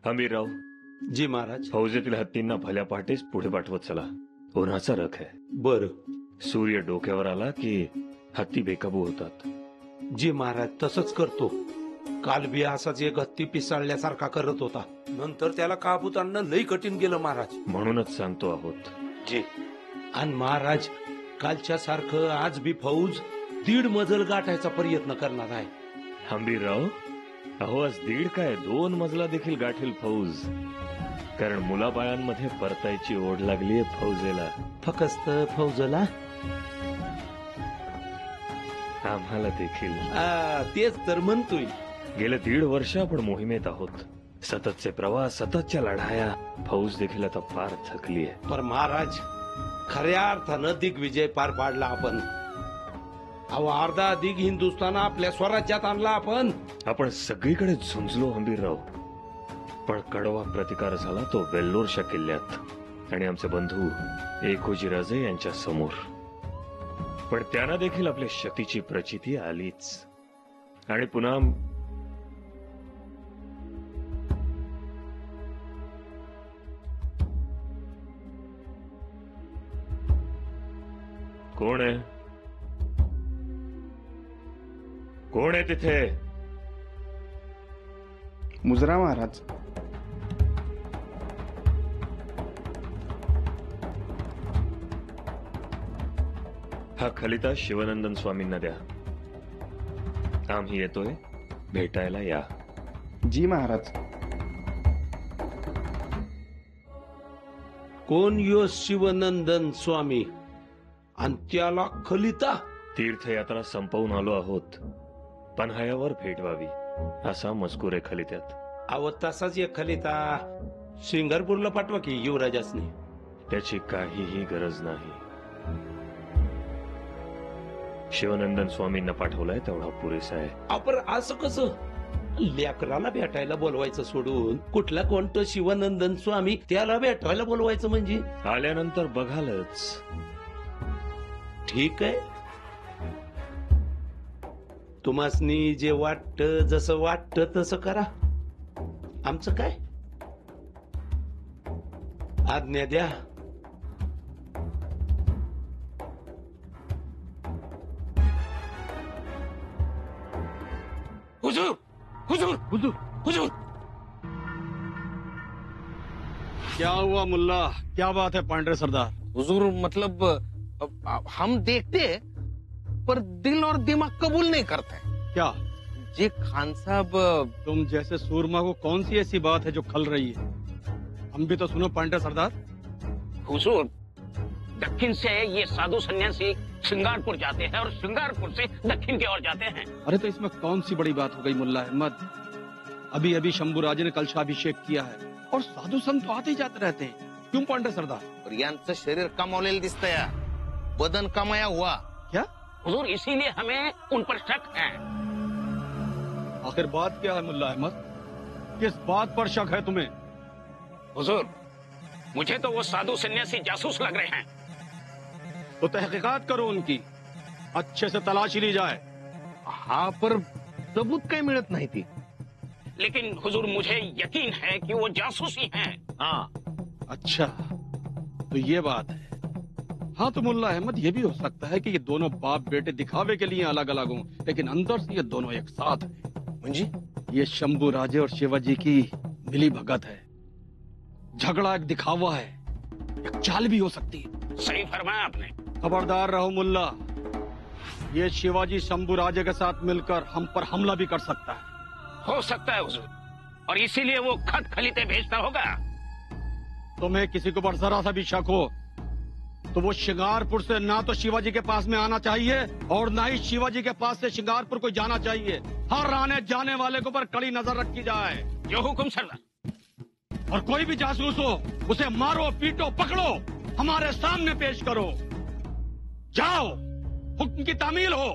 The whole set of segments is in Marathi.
हमीरराव, जी महाराज. फौजेतील हत्तींना भल्या पहाटेच पुढे पाठवत चला. उन्हाचा रख आहे. बर. सूर्य डोक्यावर आला की हत्ती बेकाबू होतात. जी महाराज, तसंच करतो. काल बी असाच एक हत्ती पिसाळल्यासारखा करत होता. नंतर त्याला काबूत आणणं लई कठीण गेलं महाराज. म्हणूनच सांगतो आहोत. जी. आणि महाराज, कालच्या सारखं आज बी फौज 1.5 मजल गाठायचा प्रयत्न करणार आहे. हंबीरराव, अहो आज 1.5 काय 2 मजला देखील गाठेल फौज. कारण मुलाबाळांमध्ये परतायची ओढ लागलीये फौजेला. फक्त फौजला? आम्हाला देखील. तेच तर म्हणतोय. गेले 1.5 वर्ष आपण मोहिमेत आहोत. सततचे प्रवास, सततच्या लढाया. फौज देखील आता फार थकली आहे. पर महाराज, खऱ्या अर्थानं दिग्विजय पार पाडला आपण. अहो, अर्धा दिग हिंदुस्थान आपल्या स्वराज्यात आणला आपण. आपण सगळीकडे झुंजलो हंबीरराव, पण कडवा प्रतिकार झाला तो वेल्लोरच्या किल्ल्यात आणि आमचे बंधू एकोजीराजे यांच्या समोर. पण त्यांना देखील आपल्या शक्तीची प्रचिती आलीच. आणि पुन्हा कोण आहे? कोण आहे तिथे? मुजरा महाराज. हा खलिता शिवनंदन स्वामींना द्या. आम्ही येतोय, भेटायला या. जी महाराज. कोण यो शिवनंदन स्वामी आणि त्याला खलिता? तीर्थयात्रा संपवून आलो आहोत. पन्हाळ्यावर भेट व्हावी असा मजकूर आहे खलित्यात. अहो, तसाच एक खलिता सिंगारपूरला पाठवा की युवराजासनी. त्याची काहीही गरज नाही. शिवनंदन स्वामींना पाठवलाय तेवढा पुरेसा आहे. आपण असं कसं? लेकराला भेटायला बोलवायचं सोडून कुठला कोणतं शिवनंदन स्वामी त्याला भेटायला बोलवायचं म्हणजे? आल्यानंतर बघालच. ठीक आहे, तुम्हासनी जे वाटत, जसं वाटत तसं करा. आमचं काय? आज्ञा द्या. हुजूर, हुजूर, हुजूर, हुजूर. क्या हुआ मुल्ला? क्या बात है पांडे सरदार? हुजूर, मतलब हम देखते पर दिल और दिमाग कबूल नहीं करते. क्या? जी खान साहब, तुम जैसे सूरमा को कौन सी ऐसी बात है जो खल रही है? हम भी तो सुनो पांडे सरदार. हुजूर, दक्षिण से ये साधु सन्यासी श्रृंगारपुर जाते हैं और श्रृंगारपुर से दक्षिण की ओर जाते हैं. अरे तो इसमें कौन सी बड़ी बात हो गई मुल्ला अहमद? अभी अभी शंभूराजे ने कलशाभिषेक किया है और साधु संत तो आते ही जाते रहते हैं. क्यों पांडे सरदार? और यांचं शरीर कमावलेलं दिसतंय, बदन कमाया हुआ. क्या? हुजूर, इसीलिए हमें उन पर शक है. आखिर बात क्या है मुल्ला अहमद? किस बात पर शक है तुम्हें? हुजूर, मुझे तो वो साधु सन्यासी जासूस लग रहे हैं. तो तहकीकात करो उनकी, अच्छे से तलाशी ली जाए. हाँ, पर सबूत काही मिळत नाही ती. लेकिन हुजूर, मुझे यकीन है कि वो जासूस ही हैं. हाँ. अच्छा, तो ये बात है. हाँ, तो मुल्ला अहमद ये भी हो सकता है कि ये दोनों बाप बेटे दिखावे के लिए अलग अलग हों, लेकिन अंदर से ये दोनों एक साथ हैं. म्हणजे ये शंभू राजे और शिवाजी की मिली भगत है. झगड़ा एक दिखावा है, एक चाल भी हो सकती है. सही फरमाया आपने. खबरदार रहो मुल्ला, ये शिवाजी शंभू राजे के साथ मिलकर हम पर हमला भी कर सकता है. हो सकता है हुजूर, और इसीलिए वो खत खलीते भेजता होगा. तुम्हें किसी को पर जरा सा भी शक हो तो वो शिंगारपुर से ना तो शिवाजी के पास में आना चाहिए और ना ही शिवाजी के पास से शिंगारपुर को जाना चाहिए. हर आने जाने वाले को पर कड़ी नजर रखी जाए. जो हुकुम सरदार. और कोई भी जासूस हो उसे मारो, पीटो, पकड़ो, हमारे सामने पेश करो. जाओ, हुक्म की तामील हो.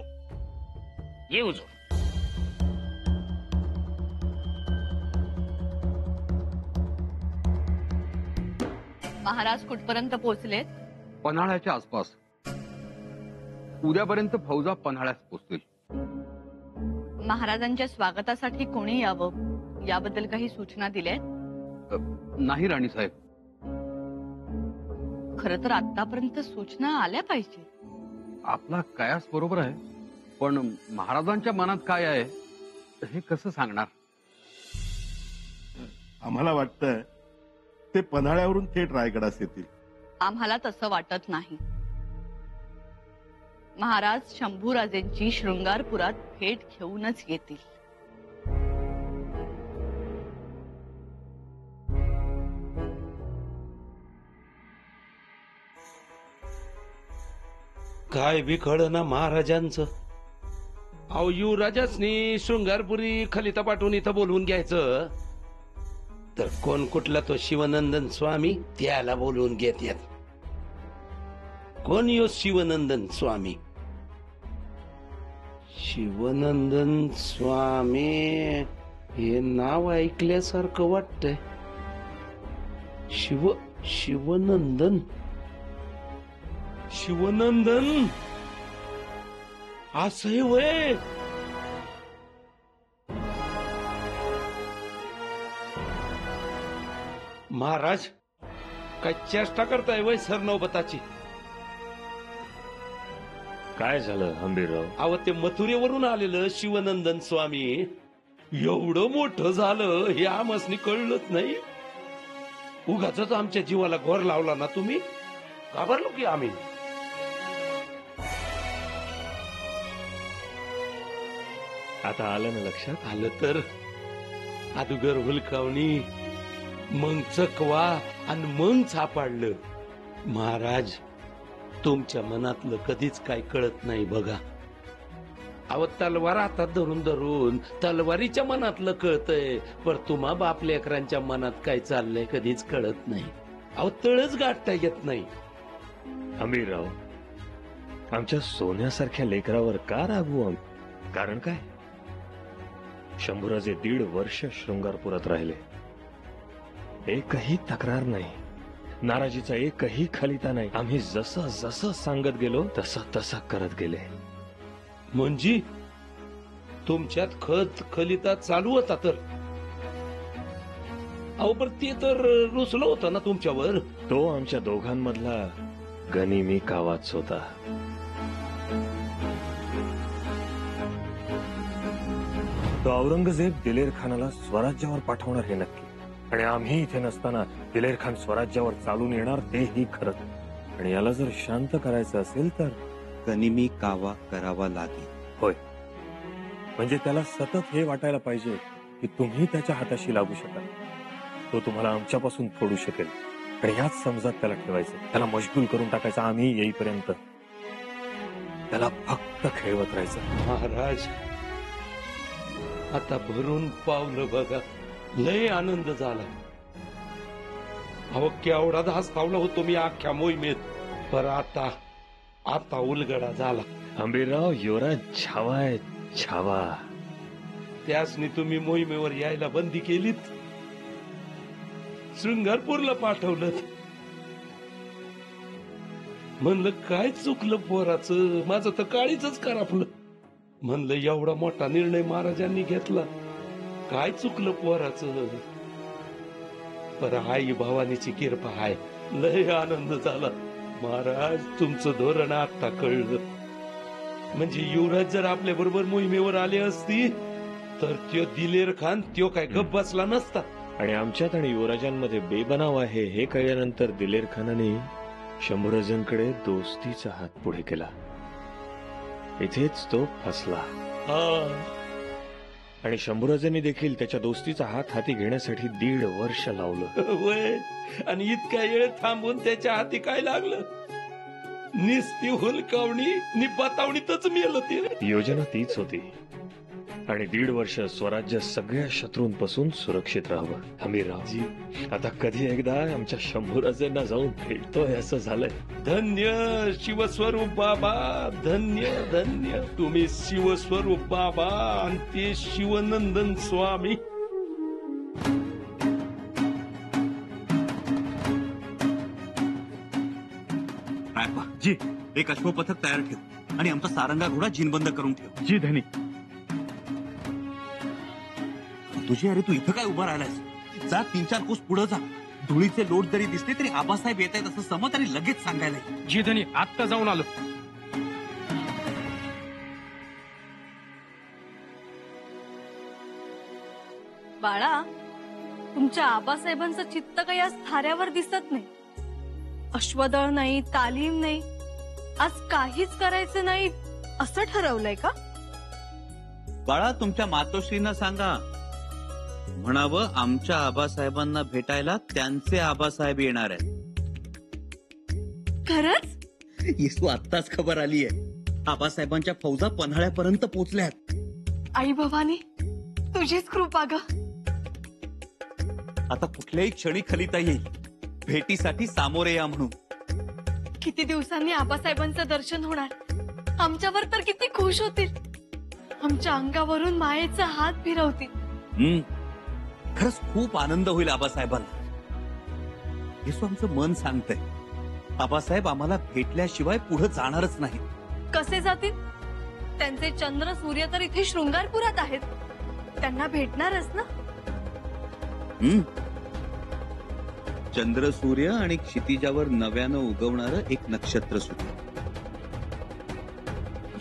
ये हुजूर. महाराज कुठपर्यंत पोहोचलेत? पन्हाळ्याच्या आसपास. उद्यापर्यंत फौजा पन्हाळ्यास पोहोचतील. महाराजांच्या स्वागतासाठी कोणी यावं याबद्दल काही सूचना दिल्यात? नाही राणीसाहेब. खरं तर आतापर्यंत सूचना आल्या पाहिजे. आपला कयास बरोबर आहे, पण महाराजांच्या मनात काय आहे हे कसं सांगणार? आम्हाला वाटतंय ते पन्हाळ्यावरून थेट रायगडास येतील. आम्हाला तसं वाटत नाही. महाराज शंभूराजेंची शृंगारपुरात भेट घेऊनच येतील. काय बी कळना महाराजांचं. अहो युवराजासनी शृंगारपुरी खलिता पाठवून इथं बोलवून घ्यायचं, तर कोण कुठला तो शिवनंदन स्वामी त्याला बोलवून घेतात. कोण यो शिवनंदन स्वामी? शिवनंदन स्वामी हे नाव ऐकल्यासारखं वाटतंय. शिवनंदन शिवनंदन असं वय. महाराज काय चेष्टा करताय वय सर नौबताची? काय झालं हंबीरराव? अहो ते मथुरेवरून आलेलं शिवनंदन स्वामी एवढं मोठं झालं हे आमसनी कळलंच नाही. उगाचच आमच्या जीवाला घोर लावला ना तुम्ही. घाबरलो की आम्ही. आता आलं ना लक्षात? आलं तर अदुगर हुलकावणी, मग चकवा आणि मग सापडलं. महाराज तुमच्या मनातलं कधीच काय कळत नाही बघा. अहो तलवार हातात धरून धरून तलवारीच्या मनातलं कळतंय, पर तुम्हा बाप लेकरांच्या मनात काय चाललंय कधीच कळत नाही. अहो तळच गाठता येत नाही. हंबीरराव, आमच्या सोन्यासारख्या लेकरावर का रागवू आम्ही? कारण काय? शंभूराजे 1.5 वर्ष शृंगारपुरात राहिले. एकही तक्रार नाही, नाराजीचा एकही खलिता नाही. आम्ही जसं जसं सांगत गेलो तसं तसं करत गेले. म्हणजे तुमच्यात खत खलिता चालू होता तर? अहो पण ते तर रुसलं होतं ना तुमच्यावर. तो आमच्या दोघांमधला गनिमी कावाच होता. तो औरंगजेब दिलेर खानाला स्वराज्यावर पाठवणार हे नक्की, आणि आम्ही इथे नसताना दिलेर खान स्वराज्यावर चालून येणार तेही खरं. आणि याला जर शांत करायचं असेल तर गनिमी कावा करावा लागेल. होय, म्हणजे त्याला सतत हे वाटायला पाहिजे की तुम्ही त्याच्या हाताशी लागू शकाल, तो तुम्हाला आमच्यापासून फोडू शकेल. आणि ह्याच समजात त्याला ठेवायचं, त्याला मशगूल करून टाकायचं. आम्ही येईपर्यंत त्याला फक्त खेळवत राहायचं. महाराज आता भरून पावलं बघा. लय आनंद झाला. अहो केवढा धास खावला होतो मी अख्ख्या मोहिमेत, पर आता उलगडा झाला. हंबीरराव, युवराज छावा आहे, छावा. त्यासनी तुम्ही मोहिमेवर यायला बंदी केलीत, शृंगारपूरला पाठवलं. म्हणलं काय चुकलं पोराचं, माझं तर काळीच करापलं. म्हणलं एवढा मोठा निर्णय महाराजांनी घेतला, काय चुकलं पोराचं. पर आई भवानीची कृपा आहे. लय आनंद झाला. महाराज तुमचं धोरण आता कळलं. म्हणजे युवराज जर आपल्या बरोबर मोहिमेवर आले असती तर त्यो दिलेर खान त्यो काय गप बसला नसता. आणि आमच्यात आणि युवराजांमध्ये बेबनाव आहे हे कळल्यानंतर दिलेर खानाने शंभूराजांकडे दोस्तीचा हात पुढे केला. इथेच तो फसला. आणि शंभूराजांनी देखील त्याच्या दोस्तीचा हात हाती घेण्यासाठी 1.5 वर्ष लावलं. वय, आणि इतक्या वेळ थांबून त्याच्या हाती काय लागलं? निस्ती हुलकावणी नि बतावणीतच मेलं ते. योजना तीच होती. आणि 1.5 वर्ष स्वराज्य सगळ्या शत्रूंपासून सुरक्षित राहावं. हंबीररावजी, आता कधी एकदा आमच्या शंभूराजांना जाऊन भेटतोय असं झालंय. धन्य शिवस्वरूप बाबा, धन्य धन्य. तुम्ही शिवस्वरूप बाबा आणि ते शिवनंदन स्वामी. जी, एक अश्वपथक तयार ठेव आणि आमचा सारंगा घोडा जिनबंद करून ठेव. जी धनी. तुझी अरे तू इथं काय उभा राहिलास? जा 3-4 कोस पुढे जा. धुळीचे लोट जरी दिसले तरी आबासाहेब येत आहेत असं समज आणि लगेच सांगायला ये. जी धनी आत्ता जाऊन आलो. बाळा, तुमच्या आबासाहेबांचं चित्त काही आज थाऱ्यावर दिसत नाही. अश्वदळ नाही, तालीम नाही, आज काहीच करायचं नाही असं ठरवलंय का? बाळा तुमच्या मातोश्रींना सांगा म्हणावं आमच्या आबासाहेबांना भेटायला त्यांचे आबासाहेब येणार आहेत. खरंच? येसू आत्ताच खबर आलीये. आबासाहेबांच्या फौजा पन्हाळ्यापर्यंत पोहोचल्यात. आई भवानी, तुझीच कृपा ग. आता कुठल्याही क्षणी खलिता येईल. भेटीसाठी सामोरे या म्हणून. किती दिवसांनी आबासाहेबांचं दर्शन होणार. आमच्यावर तर किती खुश होतील. आमच्या अंगावरून मायेचा हात फिरवतील. खरंच खूप आनंद होईल आबासाहेबांना. येसू आमचं मन सांगतंय आबासाहेब आम्हाला भेटल्याशिवाय पुढे जाणारच नाही. कसे जातील? त्यांचे चंद्र सूर्य तर इथे शृंगारपुरात आहेत. त्यांना भेटणारच ना. चंद्र सूर्य आणि क्षितिजावर नव्यानं उगवणारं एक नक्षत्र सुद्धा.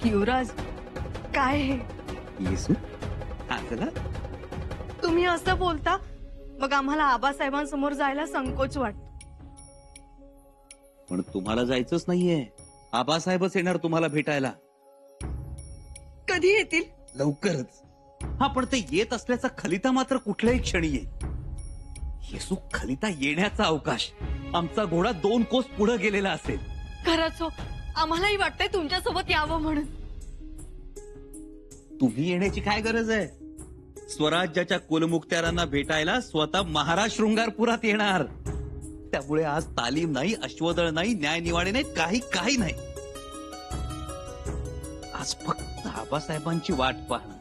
युवराज, काय हे? येसू हा चला. तुम्ही असं बोलता मग आम्हाला आबासाहेबांसमोर जायला संकोच वाटतो. पण तुम्हाला जायचंच नाहीये. आबासाहेबच येणार तुम्हाला भेटायला. कधी येतील? लवकरच. हा पण ते येत असल्याचा खलिता मात्र कुठल्याही क्षणी येईल. येसू खलिता येण्याचा अवकाश आमचा घोडा 2 कोस पुढे गेलेला असेल. खरंच हो, आम्हालाही वाटतंय तुमच्यासोबत यावं म्हणून. तुम्ही येण्याची काय गरज आहे? स्वराज्याच्या कुलमुक्त्यारांना भेटायला स्वतः महाराज शृंगारपुरात येणार. त्यामुळे आज तालीम नाही, अश्वदळ नाही, न्यायनिवाडे नाही, काही नाही. आज फक्त आबासाहेबांची वाट पाहणं.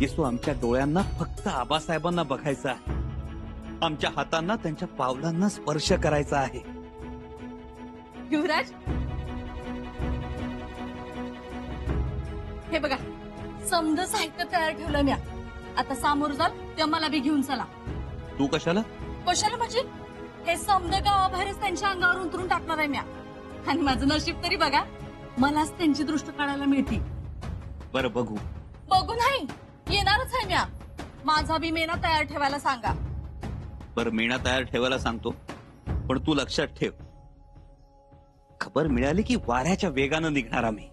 येसू आमच्या डोळ्यांना फक्त आबासाहेबांना बघायचं आहे. आमच्या हातांना त्यांच्या पावलांना स्पर्श करायचा आहे. युवराज, हे बघा, समद साहित्य तयार ठेवलं मी. आता सामोर जाल ते मला बी घेऊन चला. तू कशाला? कशाला म्हणजे? हे समद गावाबाहेरच त्यांच्या अंगावर उतरून टाकणार आहे मी. आणि माझं नशीब तरी बघा, मलाच त्यांची दृष्ट काढायला मिळते. बरं बघू. बघू नाही, येणारच आहे म्या. माझा बी मेना तयार ठेवायला सांगा. बरं मेणा तयार ठेवायला सांगतो, पण तू लक्षात ठेव खबर मिळाली की वाऱ्याच्या वेगानं निघणार आम्ही.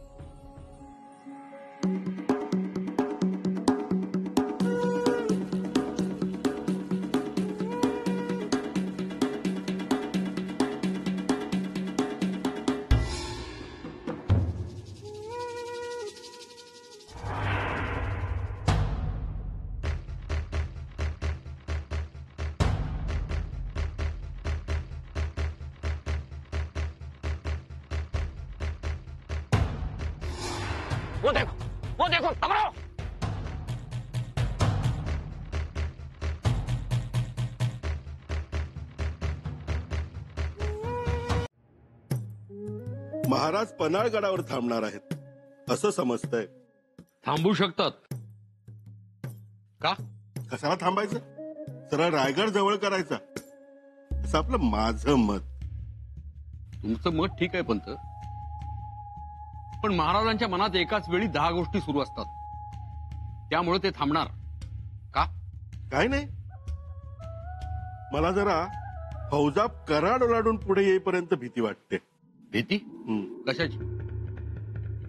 वो देखो पकड़ो. महाराज पन्हाळगडावर थांबणार आहेत असं समजतंय. थांबू शकतात का? कशाला थांबायचं? सरळ रायगड जवळ करायचा असं आपलं माझं मत. तुमचं मत ठीक आहे पंत, पण महाराजांच्या मनात एकाच वेळी 10 गोष्टी सुरू असतात. त्यामुळे ते थांबणार का? काय नाही, मला जरा फौजा कराड ओलांडून पुढे येईपर्यंत भीती वाटते. भीती कशाची?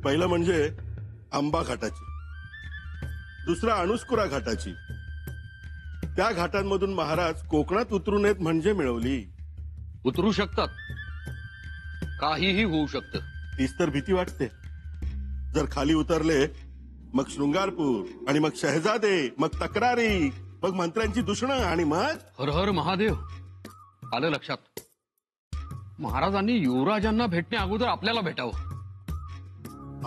पहिलं म्हणजे आंबा घाटाची, दुसरा अणुस्कुरा घाटाची. त्या घाटांमधून महाराज कोकणात उतरू नयेत म्हणजे मिळवली. उतरू शकतात, काहीही होऊ शकतं. तीच तर भीती वाटते. जर खाली उतरले मग शृंगारपूर आणि मग शहजादे, मग तक्रारी, मग मंत्र्यांची दुषणं आणि मग हर हर महादेव. आलं लक्षात. महाराजांनी युवराजांना भेटण्या अगोदर आपल्याला भेटावं.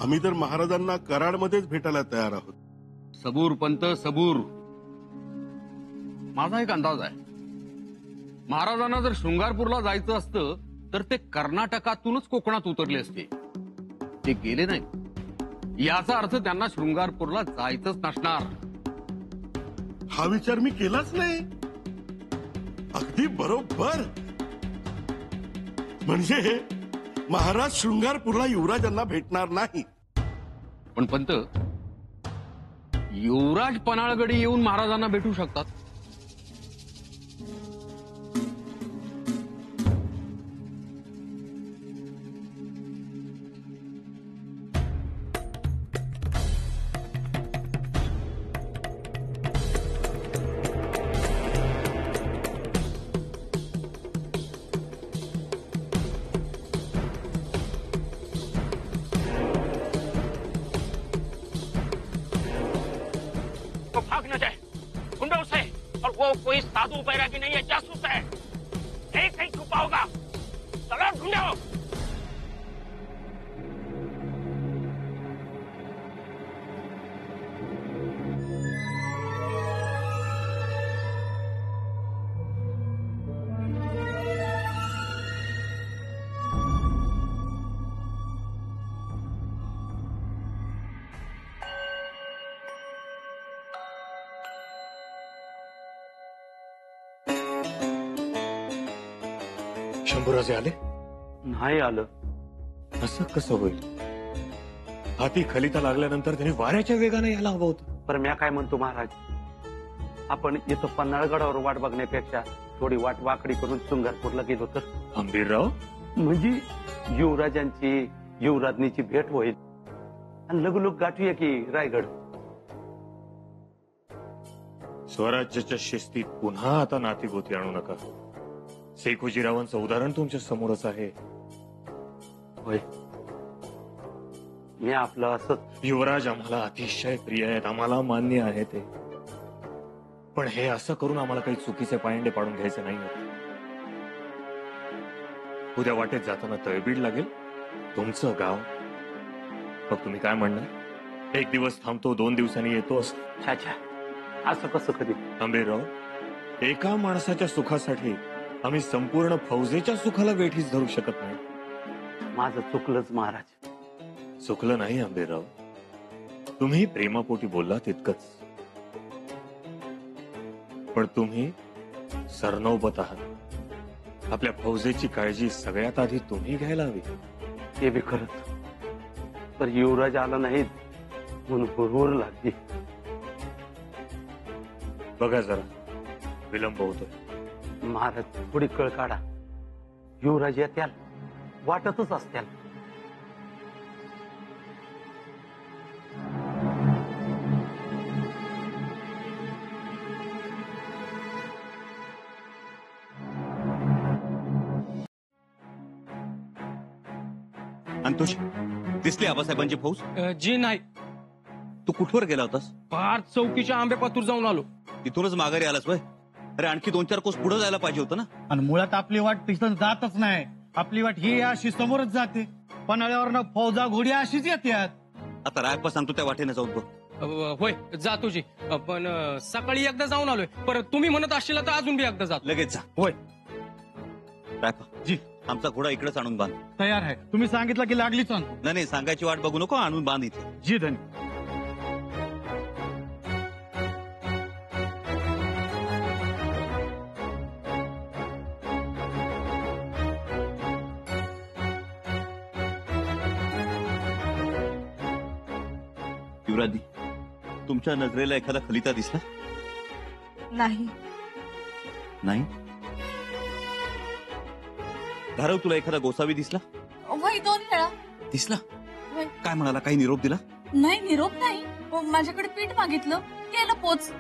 आम्ही तर महाराजांना कराडमध्येच भेटायला तयार आहोत. सबूर पंत सबूर. माझा एक अंदाज आहे, महाराजांना जर शृंगारपूरला जायचं असतं तर ते कर्नाटकातूनच कोकणात उतरले असते. ते गेले नाहीत. याचा अर्थ त्यांना शृंगारपूरला जायचंच नसणार. हा विचार मी केलाच नाही. अगदी बरोबर. म्हणजे महाराज शृंगारपूरला युवराजांना भेटणार नाही. पण पंत, युवराज पन्हाळगडी येऊन महाराजांना भेटू शकतात. वो भाग न जाए गुंडों से, और वो कोई साधु बैरागी नहीं है, जासूस है. एक कहीं छुपा होगा. चलो ढूंढो. शंभूराजे आले? नाही आलं. असं कसं होईल? हाती खलिता लागल्यानंतर त्याने वाऱ्याच्या वेगाने यायला हवं होतं. पर म्या काय म्हणतो महाराज, आपण इथं पन्हाळगडावर वाट बघण्यापेक्षा थोडी वाट वाकडी करून शृंगारपूरला गेलो तर. आंबीरराव, म्हणजे युवराजांची युवराज्ञीची भेट होईल आणि लगोलग गाठूया की रायगड. स्वराज्याच्या शिस्तीत पुन्हा आता नातीगोती आणू नका. सेखोजीरावांचं उदाहरण तुमच्या समोरच आहे. होय, मी आपलं असंच. युवराज आम्हाला अतिशय प्रिय आहेत, आम्हाला मान्य आहे ते. पण हे असं करून आम्हाला काही चुकीचे पायंडे पाडून घ्यायचे नाही. उद्या वाटेत जाताना तळबीड लागेल, तुमचं गाव. मग तुम्ही काय म्हणणार? एक दिवस थांबतो, 2 दिवसांनी येतो असं? छाछा, असं कसं कधी? आंबेराव, एका माणसाच्या सुखासाठी आम्ही संपूर्ण फौजेच्या सुखाला वेठीच धरू शकत नाही. माझं चुकलंच महाराज. चुकलं नाही आंबेराव, तुम्ही प्रेमापोटी बोलला तितकंच. पण तुम्ही सरनौबत आहात. आपल्या फौजेची काळजी सगळ्यात आधी तुम्ही घ्यायला हवी. ते बी खरंच. तर युवराज आला नाहीत म्हणून हुरहुर लागली. बघा जरा, विलंब होतोय. महाराज, थोडी कळ काढा. युवराज येत्याल, वाटतच असत्याल. अंतुश, दिसली आबासाहेबांची फौज? जी नाही. तू कुठवर गेला होतास? पार चौकीच्या आंबेपातूर जाऊन आलो. तिथूनच माघारी आलास वय? अरे आणखी 2-4 कोस पुढे जायला पाहिजे होतं ना. आणि मुळात आपली वाट तिथं जातच नाही. आपली वाट ही अशी समोरच जाते. पन्हाळ्यावरनं फौजा घोड्या अशीच येतात. आता रायप्पा सांगतो त्या वाटेने जाऊन बघ. होय, जा तुझी. पण सकाळी एकदा जाऊन आलोय. परत तुम्ही म्हणत असशील तर अजून बी एकदा जातो. लगेच जा. होय. रायप्पा जी, आमचा घोडा इकडेच आणून बांध. तयार आहे. तुम्ही सांगितलं की लागलीच आणतो. नाही, सांगायची वाट बघू नको, आणून बांध इथे. जी धन्य. युवराजी, तुमच्या नजरेला एखादा खलिता दिसला? नाही. नाही? धारव, तुला एखादा गोसावी दिसला? वय 2 वेळा दिसला? होय. काय म्हणाला? काही निरोप दिला? नाही, निरोप नाही. माझ्याकडे पीठ मागितलं, केलं पोच.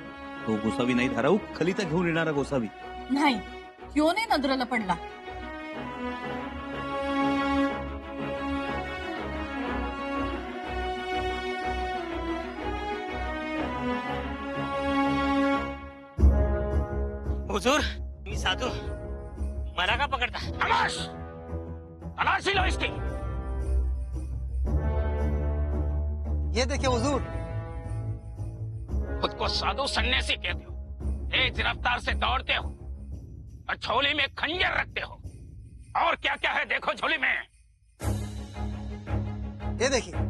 तो गोसावी नाही धाराऊ, खलिता घेऊन येणारा गोसावी. नाही, ह्यो नाही नजरेला पडला. हुजूर, मी साधू. मला का पकडता? तलाश, तलाशी लो इसकी. ये देखिए हुजूर. खुद को साधु सन्यासी कहते हो, तेज रफ्तार से दौड़ते हो और झोली में खंजर रखते हो. और क्या क्या है देखो झोली में. ये देखिए.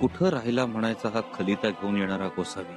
कुठं राहिला म्हणायचा हा खलिता घेऊन येणारा गोसावी.